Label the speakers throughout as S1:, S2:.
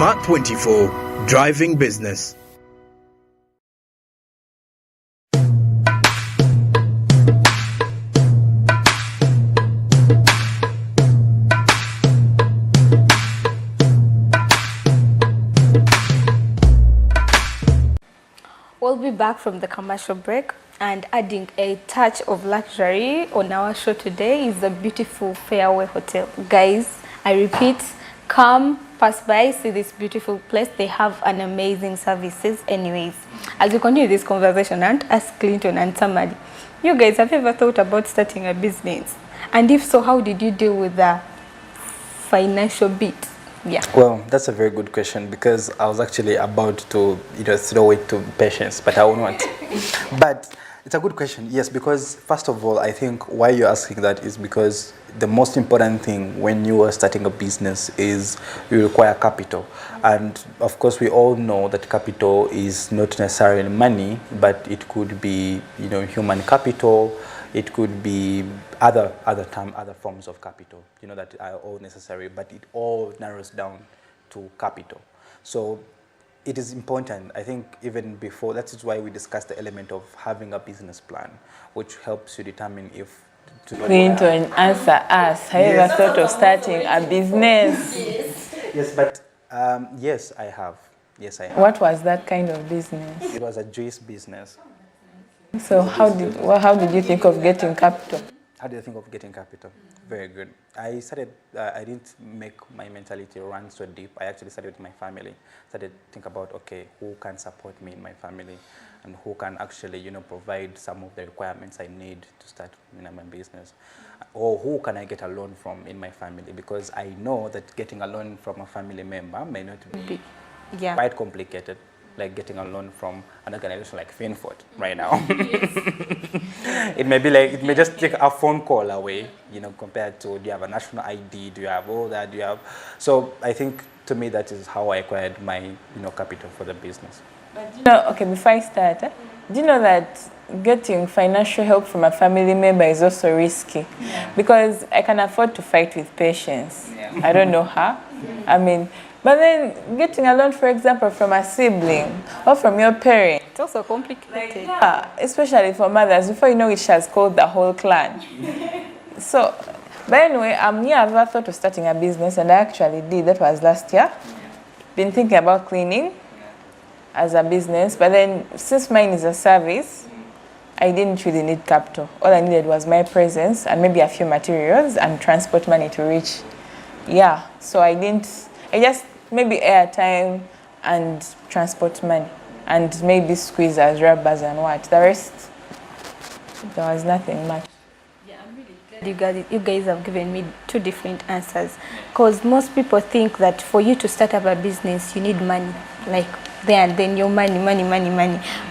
S1: Smart 24, driving business.
S2: We'll be back from the commercial break, and adding a touch of luxury on our show today is the beautiful Fairway Hotel. Guys, I repeat, come, pass by, see this beautiful place. They have an amazing services. Anyways, as we continue this conversation, and ask Clinton and somebody, you guys, have you ever thought about starting a business? And if so, how did you deal with the financial bit? Yeah.
S3: Well, that's a very good question, because I was actually about to, throw it to Patience, but I will not. But it's a good question, yes, because first of all, I think why you're asking that is because the most important thing when you are starting a business is you require capital. And of course, we all know that capital is not necessarily money, but it could be, human capital. It could be other forms of capital, that are all necessary, but it all narrows down to capital. So it is important, I think, even before, that is why we discussed the element of having a business plan, which helps you determine if...
S4: Clinton, answer us. Have you ever thought of starting a business?
S3: Yes, but yes, I have. Yes, I have.
S4: What was that kind of business?
S3: It was a juice business.
S4: So how did you think of getting capital?
S3: How did I think of getting capital? Very good. I didn't make my mentality run so deep. I actually started with my family. Started to think about, okay, who can support me in my family, and who can actually, provide some of the requirements I need to start my business, or who can I get a loan from in my family, because I know that getting a loan from a family member may not be quite complicated, like getting a loan from an organization like FinFort right now. It may just take a phone call away, compared to, do you have a national ID, do you have all that, so I think, to me, that is how I acquired my, capital for the business.
S4: Okay, before I start, do you know that getting financial help from a family member is also risky? Because I can afford to fight with Patience. I don't know her. But then getting a loan, for example, from a sibling or from your parent,
S2: It's also complicated.
S4: Especially for mothers. Before you know it, she has called the whole clan. So, but anyway, I've never thought of starting a business, and I actually did. That was last year. Been thinking about cleaning as a business, but then since mine is a service, I didn't really need capital. All I needed was my presence and maybe a few materials and transport money to reach. So I just maybe airtime and transport money, and maybe squeezers, rubbers, and what. The rest, there was nothing much.
S2: I'm really glad you guys have given me two different answers, because most people think that for you to start up a business, you need money, like there and then your money.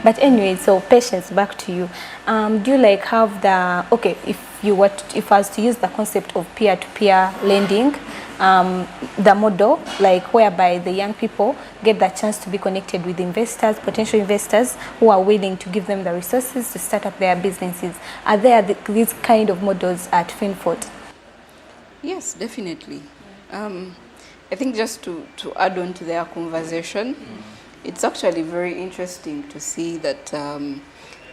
S2: But anyway, so Patience, back to you. Do you have the, if I was to use the concept of peer-to-peer lending, the model, whereby the young people get the chance to be connected with investors, potential investors who are willing to give them the resources to start up their businesses. Are there these kind of models at FinFort?
S5: Yes, definitely. I think just to add on to their conversation, it's actually very interesting to see that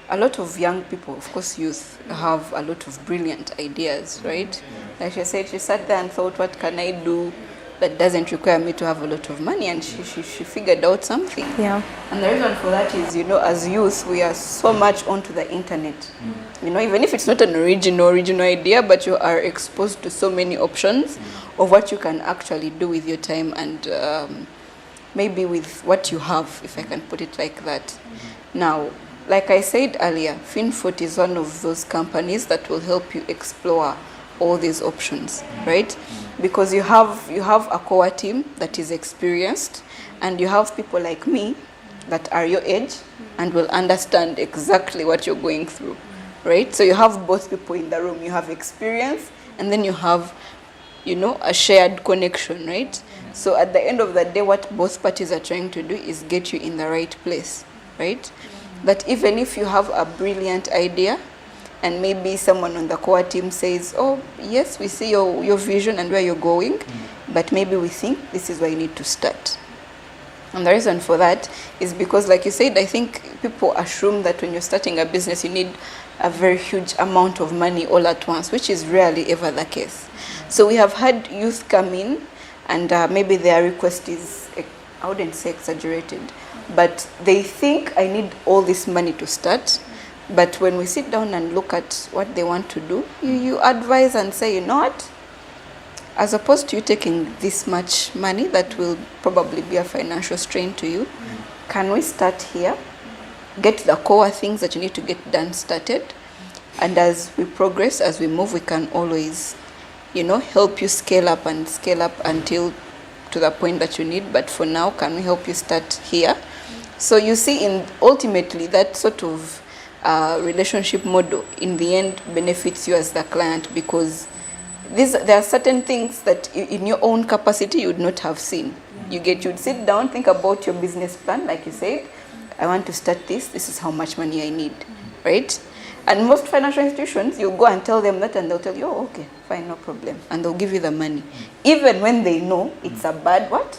S5: a lot of young people, of course youth, have a lot of brilliant ideas, right? Like she said, she sat there and thought, what can I do that doesn't require me to have a lot of money? And she figured out something.
S2: Yeah.
S5: And the reason for that is, as youth, we are so much onto the internet. Even if it's not an original idea, but you are exposed to so many options of what you can actually do with your time and maybe with what you have, if I can put it like that. Now, like I said earlier, FinFort is one of those companies that will help you explore all these options, right? Because you have a core team that is experienced, and you have people like me that are your age and will understand exactly what you're going through, right? So you have both people in the room. You have experience, and then you have, a shared connection, right? So at the end of the day, what both parties are trying to do is get you in the right place, right? But even if you have a brilliant idea, and maybe someone on the core team says, oh, yes, we see your vision and where you're going, but maybe we think this is where you need to start, And the reason for that is because, like you said, I think people assume that when you're starting a business, you need a very huge amount of money all at once, which is rarely ever the case. So we have had youth come in, and maybe their request is, I wouldn't say exaggerated, but they think I need all this money to start. But when we sit down and look at what they want to do, you advise and say, you know what? As opposed to you taking this much money that will probably be a financial strain to you, can we start here, get the core things that you need to get done started, and as we progress, as we move, we can always, help you scale up until to the point that you need. But for now, can we help you start here? So you see, ultimately, that sort of relationship model in the end benefits you as the client, because there are certain things that in your own capacity you would not have seen. You'd sit down, think about your business plan, like you said, I want to start this is how much money I need, right? And most financial institutions, you go and tell them that, and they'll tell you, oh, okay, fine, no problem. And they'll give you the money. Even when they know it's a bad what?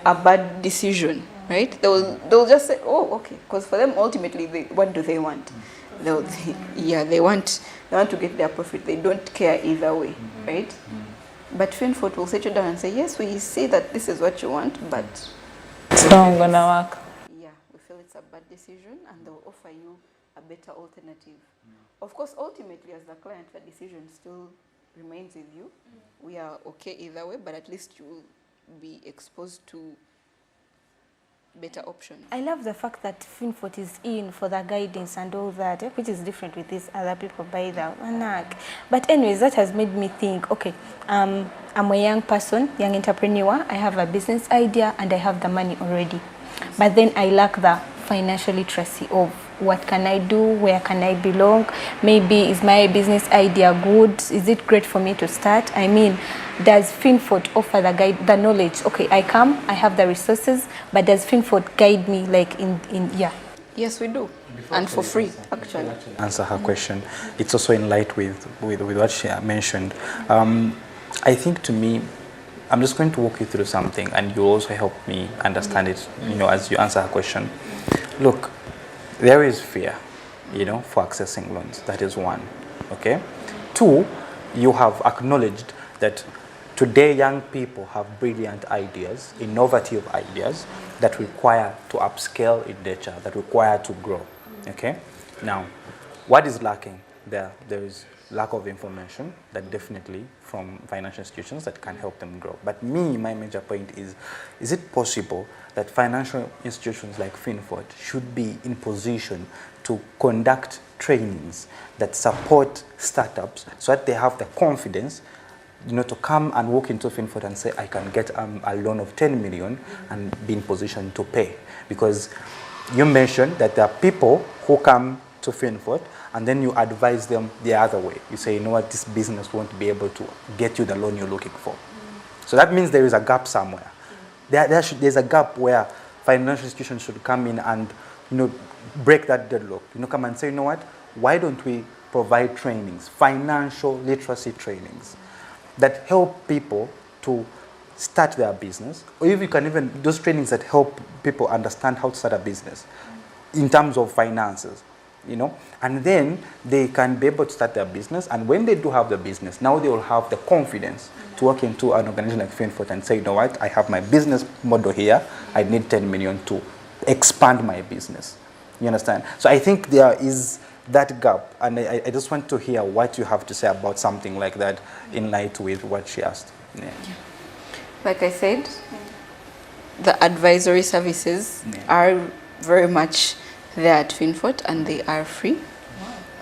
S5: A bad decision, right? They'll just say, oh, okay. Because for them, ultimately, what do they want? They want to get their profit. They don't care either way, right? But Finfort will sit you down and say, yes, we see that this is what you want, but
S4: it's not gonna work.
S5: Yeah, we feel it's a bad decision, and they'll offer you a better alternative. Of course, ultimately, as the client, the decision still remains with you. We are okay either way, but at least you will be exposed to better options.
S2: I love the fact that Finfort is in for the guidance and all that, which is different with these other people by the Anak. But anyways, that has made me think, okay, I'm a young person, young entrepreneur. I have a business idea and I have the money already. But then I lack the financial literacy of what can I do, where can I belong, maybe is my business idea good, is it great for me to start? I mean, does Finfort offer the knowledge? Okay, I have the resources, but does Finfort guide me like in?
S5: Yes, we do, and for free, actually.
S3: Answer her question. It's also in light with what she mentioned. I think, to me, I'm just going to walk you through something, and you'll also help me understand it, as you answer her question. Look, there is fear, for accessing loans. That is one, okay? Two, you have acknowledged that today young people have brilliant ideas, innovative ideas that require to upscale in nature, that require to grow, okay? Now, what is lacking there? There is lack of information that definitely from financial institutions that can help them grow. But my major point is it possible that financial institutions like Finfort should be in position to conduct trainings that support startups so that they have the confidence to come and walk into Finfort and say, I can get a loan of 10 million and be in position to pay? Because you mentioned that there are people who come to Finfort and then you advise them the other way. You say, you know what, this business won't be able to get you the loan you're looking for. So that means there is a gap somewhere. There's a gap where financial institutions should come in and break that deadlock. Come and say, you know what, why don't we provide trainings, financial literacy trainings that help people to start their business, or if you can even those trainings that help people understand how to start a business in terms of finances. And then they can be able to start their business. And when they do have the business, now they will have the confidence to walk into an organization like Finfort and say, you know what, I have my business model here. I need 10 million to expand my business. You understand? So I think there is that gap. And I just want to hear what you have to say about something like that in light with what she asked. Yeah.
S5: Like I said, the advisory services are very much there at Finfort, and they are free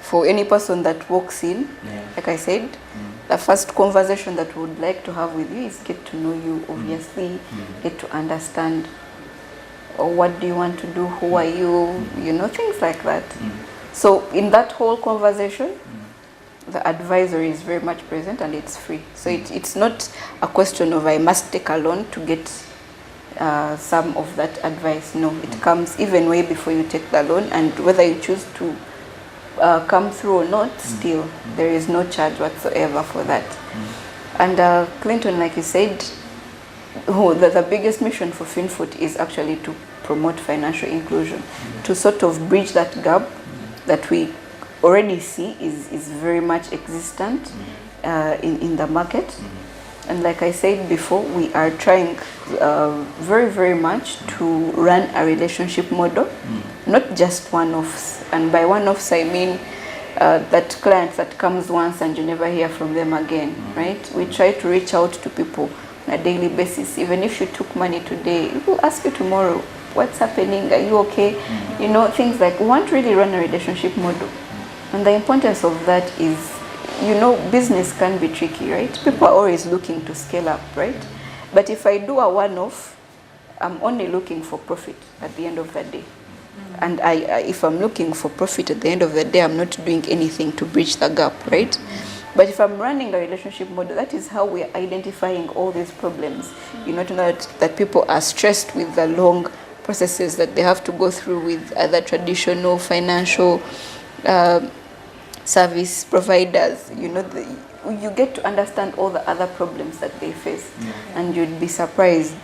S5: for any person that walks in. Like I said, the first conversation that we would like to have with you is get to know you, obviously, get to understand what do you want to do, who are you, things like that. So in that whole conversation, the advisory is very much present and it's free. So it's not a question of I must take a loan to get some of that advice. No, it comes even way before you take the loan, and whether you choose to come through or not, still there is no charge whatsoever for that. And Clinton, like you said, the biggest mission for FinFoot is actually to promote financial inclusion, to sort of bridge that gap that we already see is very much existent in the market. And like I said before, we are trying very, very much to run a relationship model, not just one-offs. And by one-offs, I mean that clients that comes once and you never hear from them again, right? We try to reach out to people on a daily basis. Even if you took money today, we will ask you tomorrow, what's happening? Are you okay? You know, things like, we want to really run a relationship model. And the importance of that is, you know, business can be tricky, right? People are always looking to scale up, right? But if I do a one-off, I'm only looking for profit at the end of the day. And if I'm looking for profit at the end of the day, I'm not doing anything to bridge the gap, right? But if I'm running a relationship model, that is how we're identifying all these problems. You know, to know that people are stressed with the long processes that they have to go through with other traditional financial service providers. You know, you get to understand all the other problems that they face, and you'd be surprised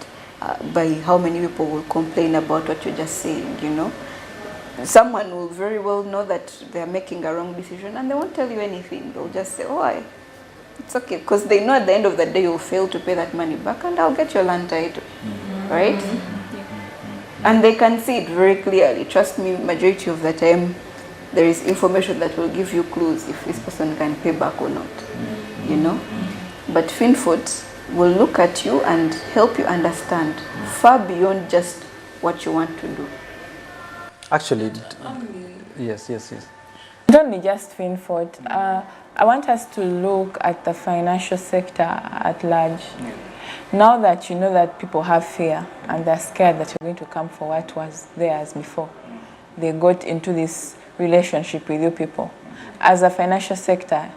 S5: by how many people will complain about what you're just saying. You know, someone will very well know that they're making a wrong decision and they won't tell you anything. They'll just say, oh, it's okay, because they know at the end of the day you'll fail to pay that money back and I'll get your land title, right? And they can see it very clearly. Trust me, majority of the time there is information that will give you clues if this person can pay back or not, you know. But FinFoot will look at you and help you understand far beyond just what you want to do.
S3: Actually, yes.
S4: Not only just FinFoot. I want us to look at the financial sector at large. Now that you know that people have fear and they're scared that you're going to come for what was theirs before, they got into this relationship with you people. As a financial sector,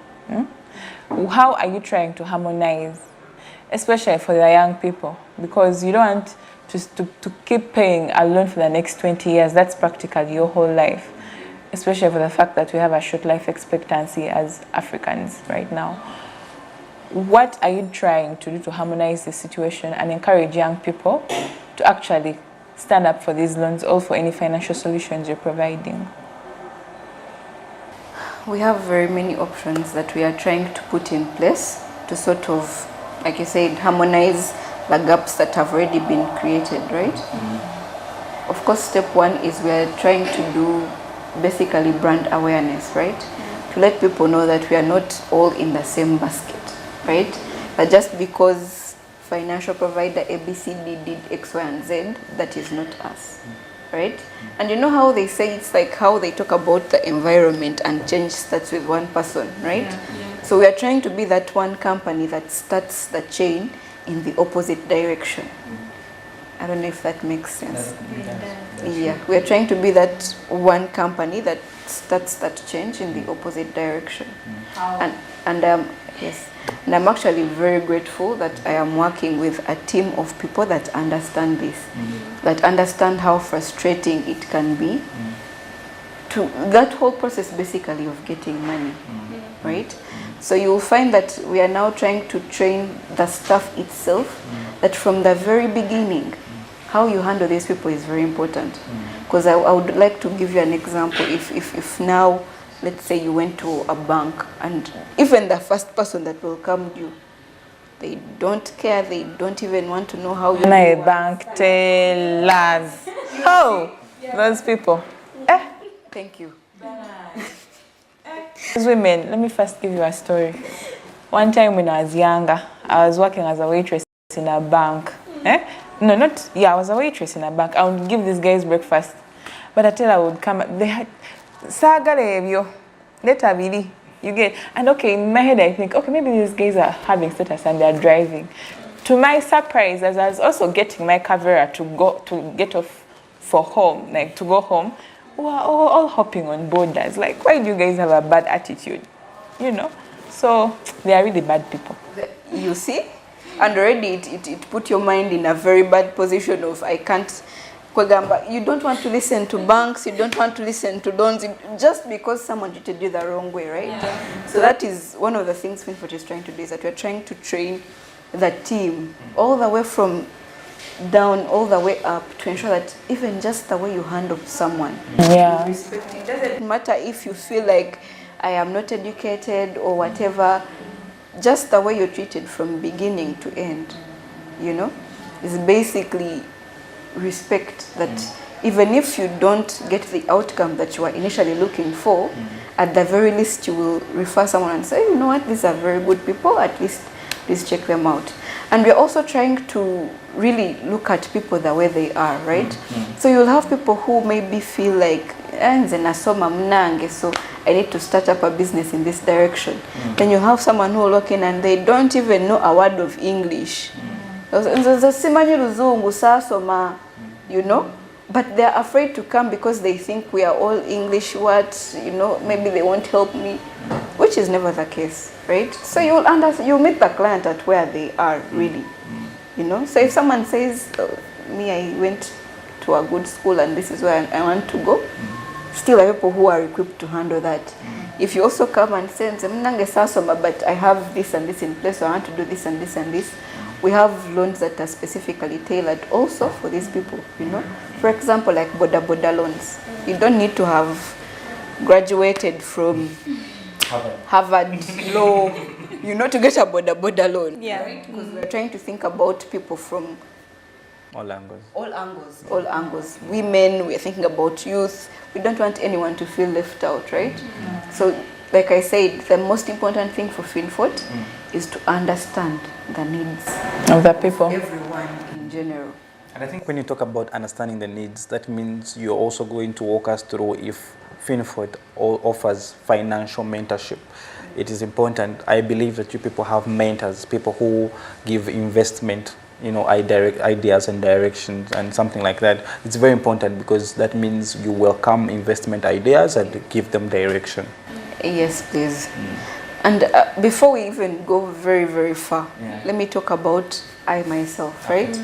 S4: how are you trying to harmonize, especially for the young people? Because you don't want to keep paying a loan for the next 20 years. That's practically your whole life, especially for the fact that we have a short life expectancy as Africans right now. What are you trying to do to harmonize the situation and encourage young people to actually stand up for these loans or for any financial solutions you're providing?
S5: We have very many options that we are trying to put in place to sort of, like you said, harmonize the gaps that have already been created, right? Of course, step one is we are trying to do basically brand awareness, right? To let people know that we are not all in the same basket, right? But just because financial provider ABCD did X, Y, and Z, that is not us, right? And you know how they say it's like how they talk about the environment and change starts with one person, right? So we are trying to be that one company that starts the chain in the opposite direction. I don't know if that makes sense. Yeah, we are trying to be that one company that starts that change in the opposite direction. Yes, and I'm actually very grateful that I am working with a team of people that understand this, that understand how frustrating it can be to that whole process basically of getting money, right? So you will find that we are now trying to train the staff itself, that from the very beginning, how you handle these people is very important. Because I would like to give you an example. If now, let's say you went to a bank and even the first person that welcomed you, they don't care, they don't even want to know how you
S4: My bank tellers. Oh, those people.
S5: Thank you.
S4: As women, let me first give you a story. One time when I was younger, I was working as a waitress in a bank. I was a waitress in a bank. I would give these guys breakfast. But I tell I would come, they had, you get, and okay, in my head I think, okay, maybe these guys are having status and they're driving. To my surprise, as I was also getting my Kavera to get off for home, like to go home, we were all hopping on borders. Like, why do you guys have a bad attitude? You know? So, they are really bad people.
S5: You see? And already it put your mind in a very bad position of, I can't, you don't want to listen to banks, you don't want to listen to loans, just because someone treated you the wrong way, right? Yeah. So that is one of the things FinFoot is trying to do, is that we're trying to train the team, all the way from down, all the way up, to ensure that even just the way you handle someone,
S4: Yeah.
S5: respect. It doesn't matter if you feel like I am not educated or whatever, just the way you're treated from beginning to end, you know, is basically respect. That even if you don't get the outcome that you are initially looking for, at the very least you will refer someone and say, you know what, these are very good people, at least please check them out. And we're also trying to really look at people the way they are, right? So you'll have people who maybe feel like, nze nasoma mnange, so I need to start up a business in this direction. Then you have someone who will walk in and they don't even know a word of English. Simanyi luzungu sasoma, you know? But they're afraid to come because they think we are all English words, you know, maybe they won't help me, which is never the case, right? So you'll meet the client at where they are, really, you know? So if someone says, oh, me, I went to a good school and this is where I want to go, still are people who are equipped to handle that. If you also come and say, but I have this and this in place, so I want to do this and this and this, we have loans that are specifically tailored also for these people, you know. For example, like boda loans. You don't need to have graduated from Harvard Law, you know, to get a boda loan.
S2: Yeah.
S5: Right? Because we're trying to think about people from
S3: All angles.
S5: all angles. Women, we're thinking about youth. We don't want anyone to feel left out, right? So, like I said, the most important thing for FinFort is to understand the needs
S4: Of the people.
S5: everyone in general.
S3: And I think when you talk about understanding the needs, that means you're also going to walk us through if FinFort offers financial mentorship. It is important. I believe that you people have mentors, people who give investment, you know, ideas and directions and something like that. It's very important because that means you welcome investment ideas and give them direction.
S5: Yes, please. And before we even go very, very far, let me talk about I myself, right?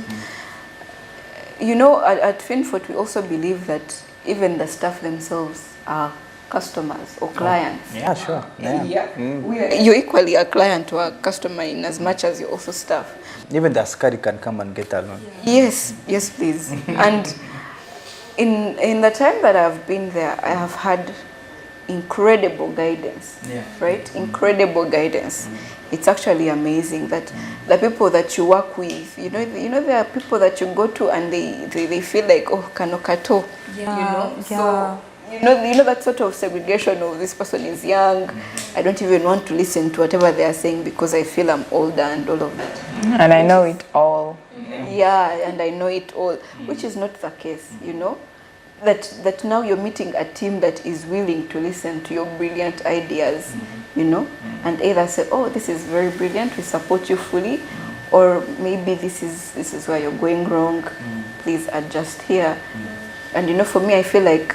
S5: You know, at FinFort, we also believe that even the staff themselves are customers or clients.
S3: Yeah, sure.
S5: You're equally a client or a customer in as much as you're also staff.
S3: Even the askari can come and get a loan.
S5: Yes, yes, please. And in the time that I've been there, I have had incredible guidance, right? Incredible guidance. It's actually amazing that the people that you work with, you know, there are people that you go to and they feel like, oh, kanokato, you know. So you know that sort of segregation of this person is young. I don't even want to listen to whatever they are saying because I feel I'm older and all of that.
S4: And I know it all.
S5: Yeah, and I know it all, which is not the case, you know. That now you're meeting a team that is willing to listen to your brilliant ideas, you know, and either say, oh, this is very brilliant, we support you fully, or maybe this is where you're going wrong, please adjust here. And you know, for me, I feel like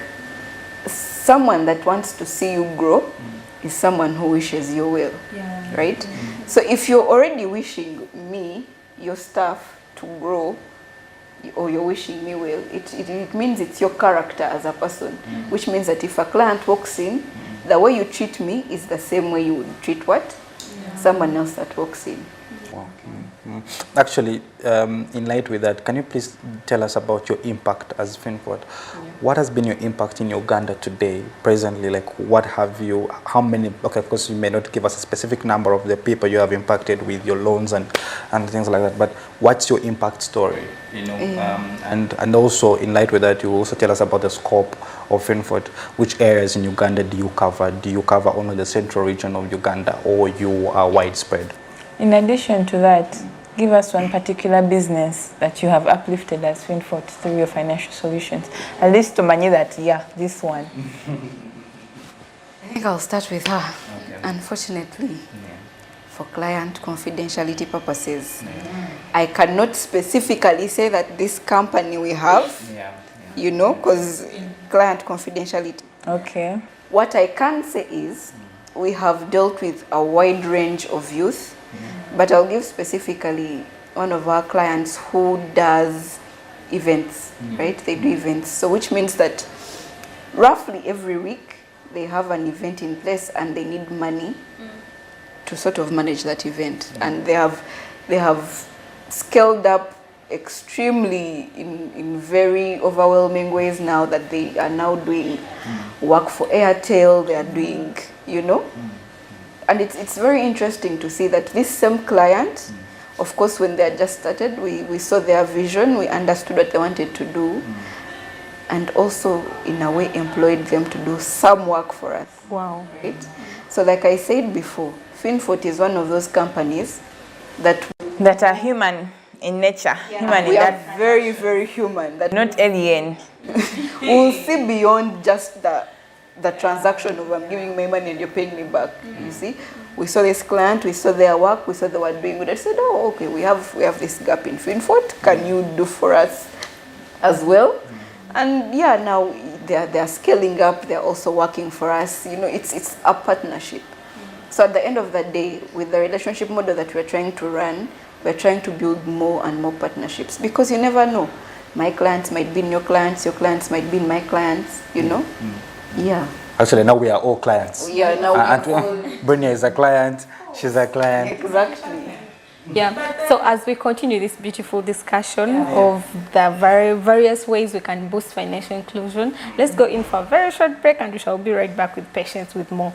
S5: someone that wants to see you grow is someone who wishes you well, right? So if you're already wishing me, your staff, to grow, or you're wishing me well, it means it's your character as a person, which means that if a client walks in, the way you treat me is the same way you would treat what? Someone else that walks in.
S3: Wow. Actually, in light with that, can you please tell us about your impact as FinFort? What has been your impact in Uganda today, presently? Like, what have you, how many, okay, of course you may not give us a specific number of the people you have impacted with your loans and things like that, but what's your impact story? You know, and also in light with that, you also tell us about the scope of FinFort. Which areas in Uganda do you cover? Do you cover only the central region of Uganda, or you are widespread?
S4: In addition to that, give us one particular business that you have uplifted as FinFort through your financial solutions. At least to manage that, this one.
S5: I think I'll start with her. Okay. Unfortunately, for client confidentiality purposes, I cannot specifically say that this company we have, you know, because client confidentiality.
S4: Okay.
S5: What I can say is we have dealt with a wide range of youth, but I'll give specifically one of our clients who does events, right? They do events. So which means that roughly every week they have an event in place and they need money to sort of manage that event. And they they have scaled up extremely in very overwhelming ways now that they are now doing work for Airtel, they are doing, you know. And it's very interesting to see that this same client, of course, when they had just started, we saw their vision, we understood what they wanted to do, and also, in a way, employed them to do some work for us.
S2: Wow.
S5: Right? So like I said before, Finfort is one of those companies that
S4: are human in nature, human
S5: we
S4: in
S5: are
S4: that,
S5: very, very human. That
S4: not alien.
S5: we'll see beyond just the transaction of I'm giving my money and you're paying me back. You see, we saw this client, we saw their work, we saw they were doing good. I said, oh, okay, we have this gap in Finfort. Can you do for us as well? And yeah, now they're scaling up. They're also working for us. You know, it's a partnership. So at the end of the day, with the relationship model that we're trying to run, we're trying to build more and more partnerships, because you never know. My clients might be in your clients might be in my clients, you know? Yeah.
S3: Actually, now we are all clients.
S5: Yeah, now
S3: Brenda is a client, she's a client.
S5: Exactly.
S2: Yeah. So as we continue this beautiful discussion of the various ways we can boost financial inclusion, let's go in for a very short break and we shall be right back with Patience with more.